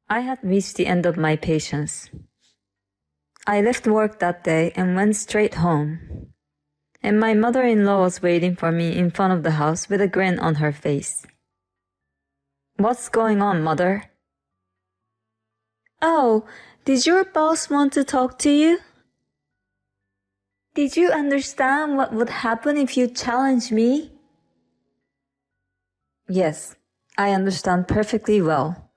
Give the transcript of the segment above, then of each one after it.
I had reached the end of my patience. I left work that day and went straight home. And my mother-in-law was waiting for me in front of the house with a grin on her face. "What's going on, Mother?" "Oh, did your boss want to talk to you? Did you understand what would happen if you challenged me?" "Yes, I understand perfectly well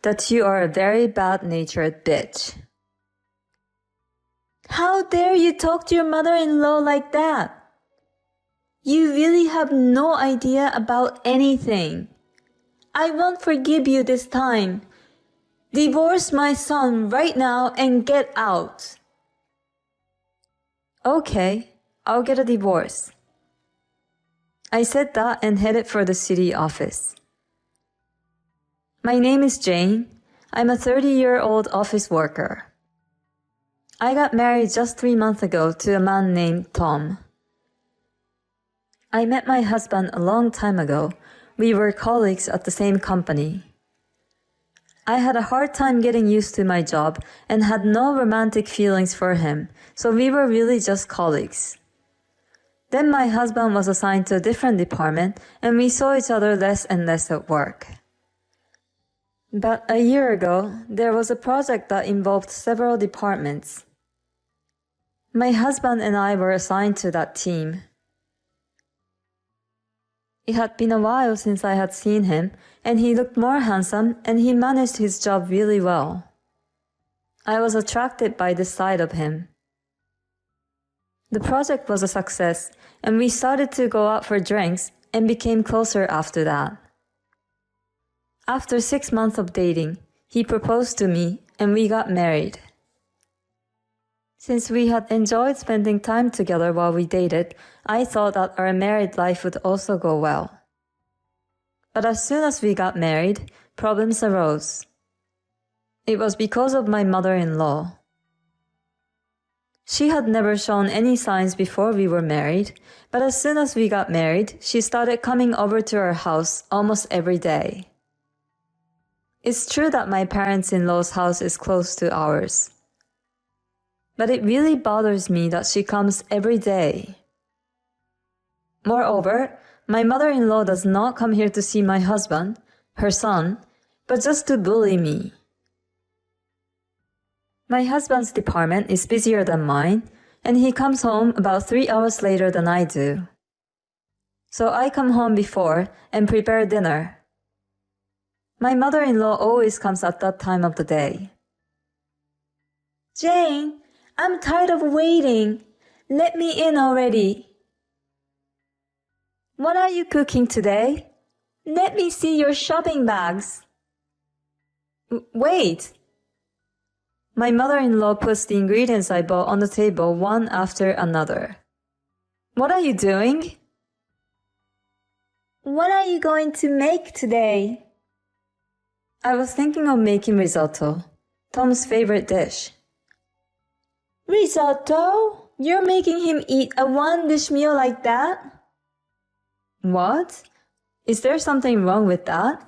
that you are a very bad-natured bitch." "How dare you talk to your mother-in-law like that? You really have no idea about anything. I won't forgive you this time. Divorce my son right now and get out." "Okay, I'll get a divorce." I said that and headed for the city office. My name is Jane. I'm a 30-year-old office worker. I got married just 3 months ago to a man named Tom. I met my husband a long time ago. We were colleagues at the same company. I had a hard time getting used to my job and had no romantic feelings for him, so we were really just colleagues. Then my husband was assigned to a different department and we saw each other less and less at work. But a year ago, there was a project that involved several departments. My husband and I were assigned to that team. It had been a while since I had seen him, and he looked more handsome and he managed his job really well. I was attracted by this side of him. The project was a success, and we started to go out for drinks and became closer after that. After 6 months of dating, he proposed to me and we got married. Since we had enjoyed spending time together while we dated, I thought that our married life would also go well. But as soon as we got married, problems arose. It was because of my mother-in-law. She had never shown any signs before we were married, but as soon as we got married, she started coming over to our house almost every day. It's true that my parents-in-law's house is close to ours. But it really bothers me that she comes every day. Moreover, my mother-in-law does not come here to see my husband, her son, but just to bully me. My husband's department is busier than mine, and he comes home about 3 hours later than I do. So I come home before and prepare dinner. My mother-in-law always comes at that time of the day. "Jane, I'm tired of waiting. Let me in already." "What are you cooking today?" "Let me see your shopping bags." Wait! My mother-in-law puts the ingredients I bought on the table one after another. "What are you doing?" "What are you going to make today?" I was thinking of making risotto, Tom's favorite dish. "Risotto? You're making him eat a one-dish meal like that?" "What? Is there something wrong with that?"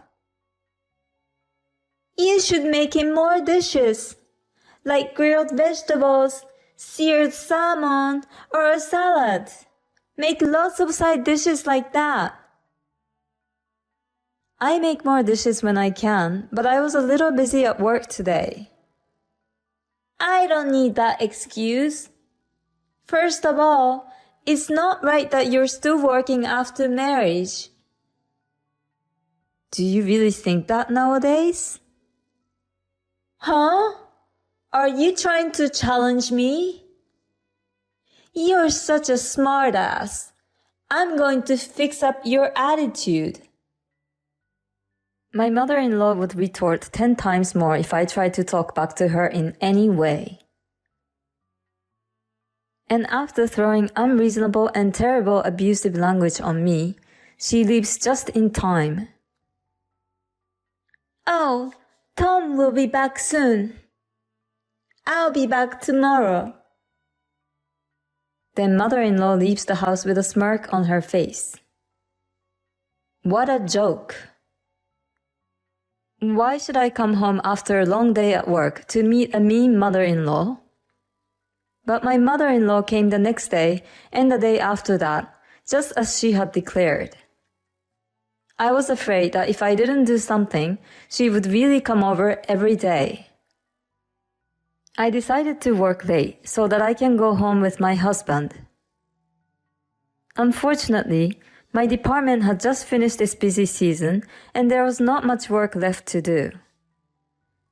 "You should make him more dishes, like grilled vegetables, seared salmon, or a salad. Make lots of side dishes like that." I make more dishes when I can, but I was a little busy at work today. "I don't need that excuse. First of all, it's not right that you're still working after marriage." Do you really think that nowadays? Huh? Are you trying to challenge me? You're such a smartass. I'm going to fix up your attitude. My mother-in-law would retort 10 times more if I tried to talk back to her in any way. And after throwing unreasonable and terrible abusive language on me, she leaves just in time. "Oh, Tom will be back soon. I'll be back tomorrow." Then mother-in-law leaves the house with a smirk on her face. What a joke! Why should I come home after a long day at work to meet a mean mother-in-law? But my mother-in-law came the next day and the day after that, just as she had declared. I was afraid that if I didn't do something, she would really come over every day. I decided to work late so that I can go home with my husband. Unfortunately, my department had just finished its busy season and there was not much work left to do.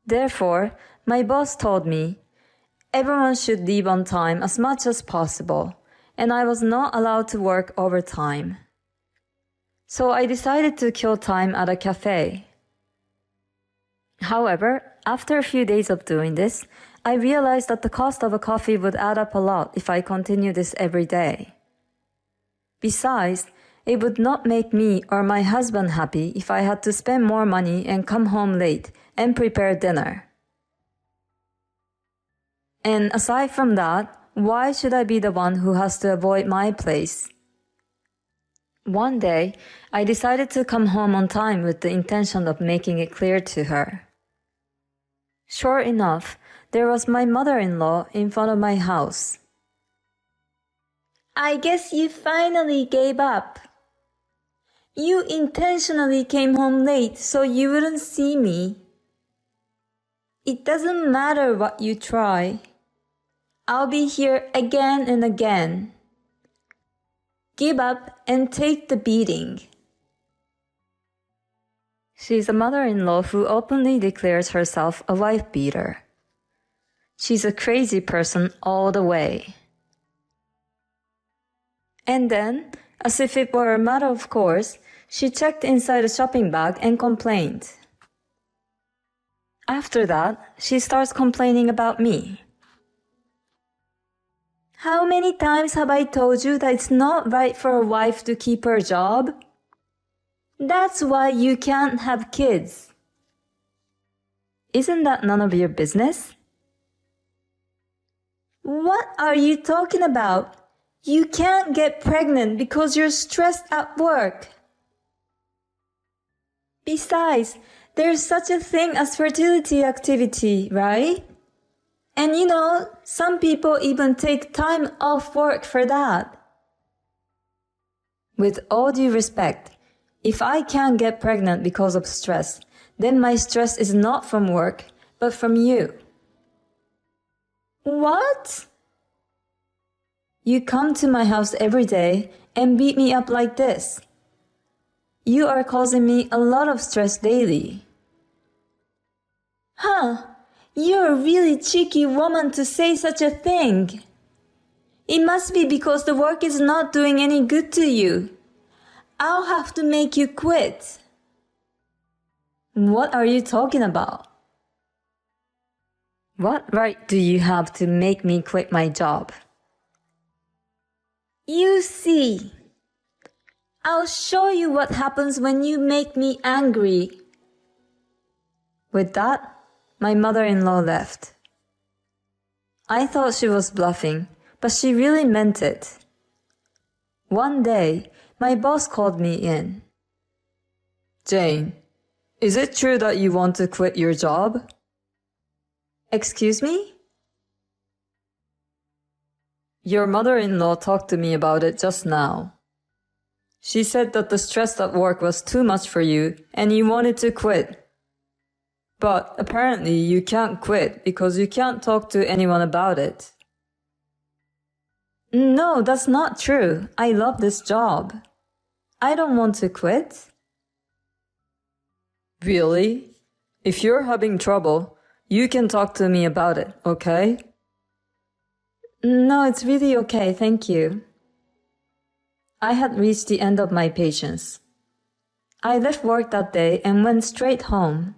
Therefore, my boss told me everyone should leave on time as much as possible, and I was not allowed to work overtime. So I decided to kill time at a cafe. However, after a few days of doing this, I realized that the cost of a coffee would add up a lot if I continued this every day. Besides, it would not make me or my husband happy if I had to spend more money and come home late and prepare dinner. And aside from that, why should I be the one who has to avoid my place? One day, I decided to come home on time with the intention of making it clear to her. Sure enough, there was my mother-in-law in front of my house. I guess you finally gave up. You intentionally came home late so you wouldn't see me. It doesn't matter what you try. I'll be here again and again. Give up and take the beating. She's a mother-in-law who openly declares herself a wife-beater. She's a crazy person all the way. And then, as if it were a matter of course, she checked inside a shopping bag and complained. After that, she starts complaining about me. How many times have I told you that it's not right for a wife to keep her job? That's why you can't have kids. Isn't that none of your business? What are you talking about? You can't get pregnant because you're stressed at work. Besides, there's such a thing as fertility activity, right? And you know, some people even take time off work for that. With all due respect, if I can't get pregnant because of stress, then my stress is not from work, but from you. What? You come to my house every day and beat me up like this. You are causing me a lot of stress daily. Huh? You're a really cheeky woman to say such a thing. It must be because the work is not doing any good to you. I'll have to make you quit. What are you talking about? What right do you have to make me quit my job? You see. I'll show you what happens when you make me angry. With that, my mother-in-law left. I thought she was bluffing, but she really meant it. One day, my boss called me in. Jane, is it true that you want to quit your job? Excuse me? Your mother-in-law talked to me about it just now. She said that the stress at work was too much for you and you wanted to quit. But apparently you can't quit because you can't talk to anyone about it. No, that's not true. I love this job. I don't want to quit. Really? If you're having trouble, you can talk to me about it, okay? No, it's really okay, thank you. I had reached the end of my patience. I left work that day and went straight home.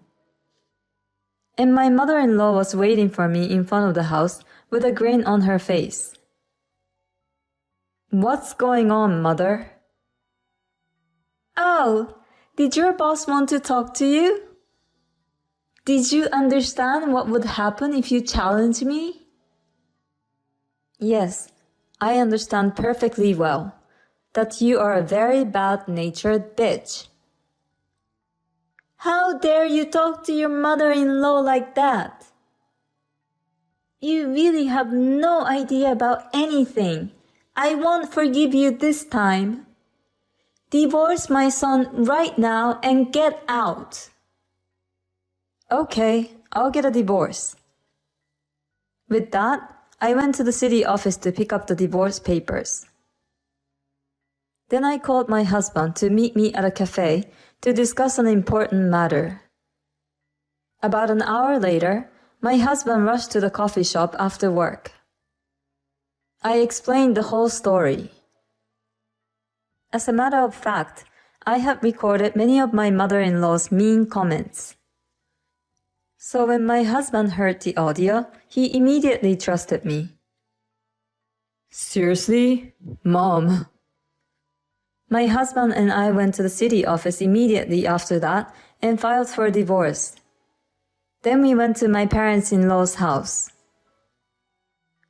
And my mother-in-law was waiting for me in front of the house with a grin on her face. What's going on, mother? Oh, did your boss want to talk to you? Did you understand what would happen if you challenged me? Yes, I understand perfectly well that you are a very bad-natured bitch. How dare you talk to your mother-in-law like that? You really have no idea about anything. I won't forgive you this time. Divorce my son right now and get out. Okay, I'll get a divorce. With that, I went to the city office to pick up the divorce papers. Then I called my husband to meet me at a cafe to discuss an important matter. About an hour later, my husband rushed to the coffee shop after work. I explained the whole story. As a matter of fact, I had recorded many of my mother-in-law's mean comments. So when my husband heard the audio, he immediately trusted me. Seriously? Mom? My husband and I went to the city office immediately after that and filed for divorce. Then we went to my parents-in-law's house.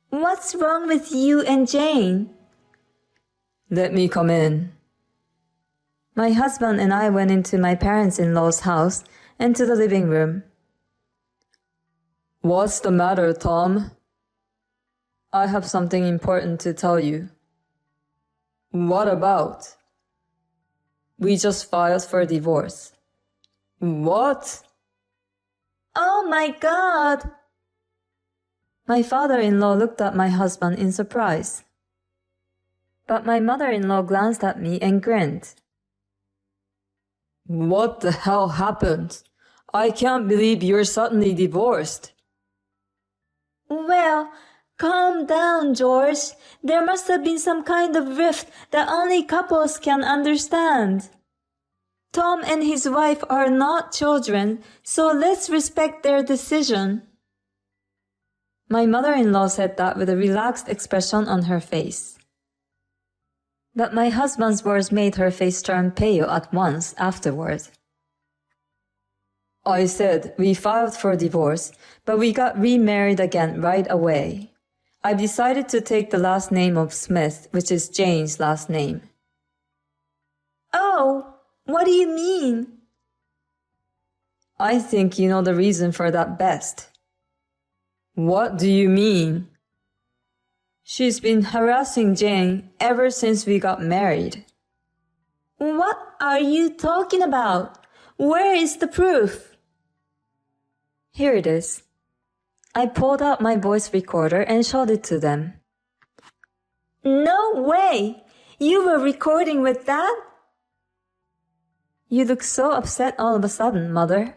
What's wrong with you and Jane? Let me come in. My husband and I went into my parents-in-law's house and to the living room. What's the matter, Tom? I have something important to tell you. What about? We just filed for divorce. What? Oh my God! My father-in-law looked at my husband in surprise. But my mother-in-law glanced at me and grinned. What the hell happened? I can't believe you're suddenly divorced. Well, calm down, George. There must have been some kind of rift that only couples can understand. Tom and his wife are not children, so let's respect their decision. My mother-in-law said that with a relaxed expression on her face. But my husband's words made her face turn pale at once afterward. I said we filed for divorce, but we got remarried again right away. I've decided to take the last name of Smith, which is Jane's last name. Oh, what do you mean? I think you know the reason for that best. What do you mean? She's been harassing Jane ever since we got married. What are you talking about? Where is the proof? Here it is. I pulled out my voice recorder and showed it to them. No way! You were recording with that? You look so upset all of a sudden, Mother.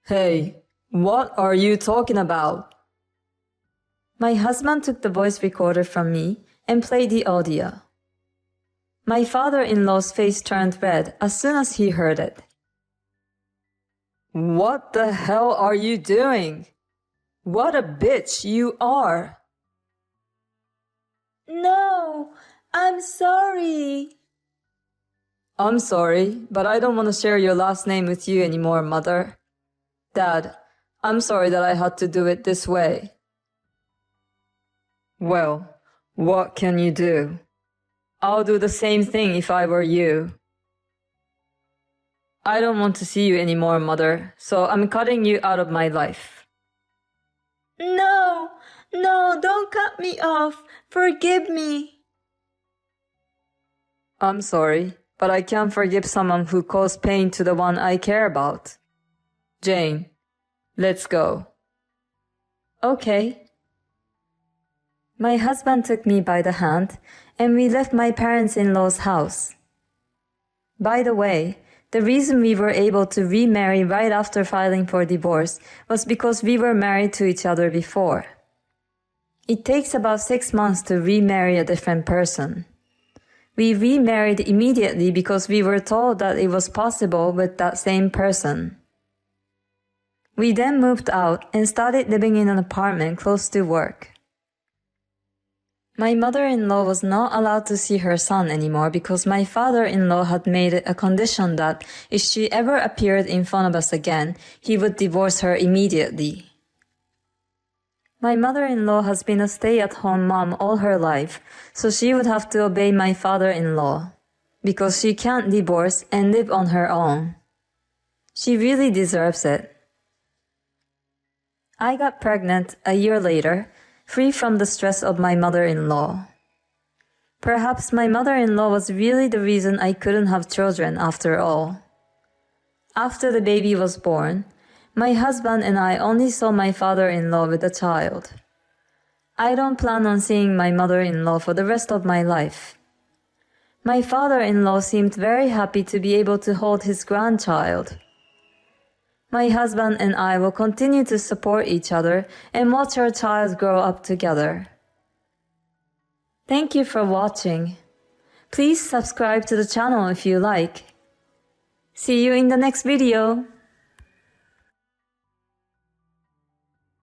Hey, what are you talking about? My husband took the voice recorder from me and played the audio. My father-in-law's face turned red as soon as he heard it. What the hell are you doing? What a bitch you are! No, I'm sorry. I'm sorry, but I don't want to share your last name with you anymore, Mother. Dad, I'm sorry that I had to do it this way. Well, what can you do? I'll do the same thing if I were you. I don't want to see you anymore, Mother, so I'm cutting you out of my life. No, don't cut me off. Forgive me. I'm sorry, but I can't forgive someone who caused pain to the one I care about. Jane, let's go. Okay. My husband took me by the hand, and we left my parents-in-law's house. By the way, the reason we were able to remarry right after filing for divorce was because we were married to each other before. It takes about 6 months to remarry a different person. We remarried immediately because we were told that it was possible with that same person. We then moved out and started living in an apartment close to work. My mother-in-law was not allowed to see her son anymore because my father-in-law had made it a condition that if she ever appeared in front of us again, he would divorce her immediately. My mother-in-law has been a stay-at-home mom all her life, so she would have to obey my father-in-law because she can't divorce and live on her own. She really deserves it. I got pregnant a year later, free from the stress of my mother-in-law. Perhaps my mother-in-law was really the reason I couldn't have children after all. After the baby was born, my husband and I only saw my father-in-law with a child. I don't plan on seeing my mother-in-law for the rest of my life. My father-in-law seemed very happy to be able to hold his grandchild. My husband and I will continue to support each other and watch our child grow up together. Thank you for watching. Please subscribe to the channel if you like. See you in the next video.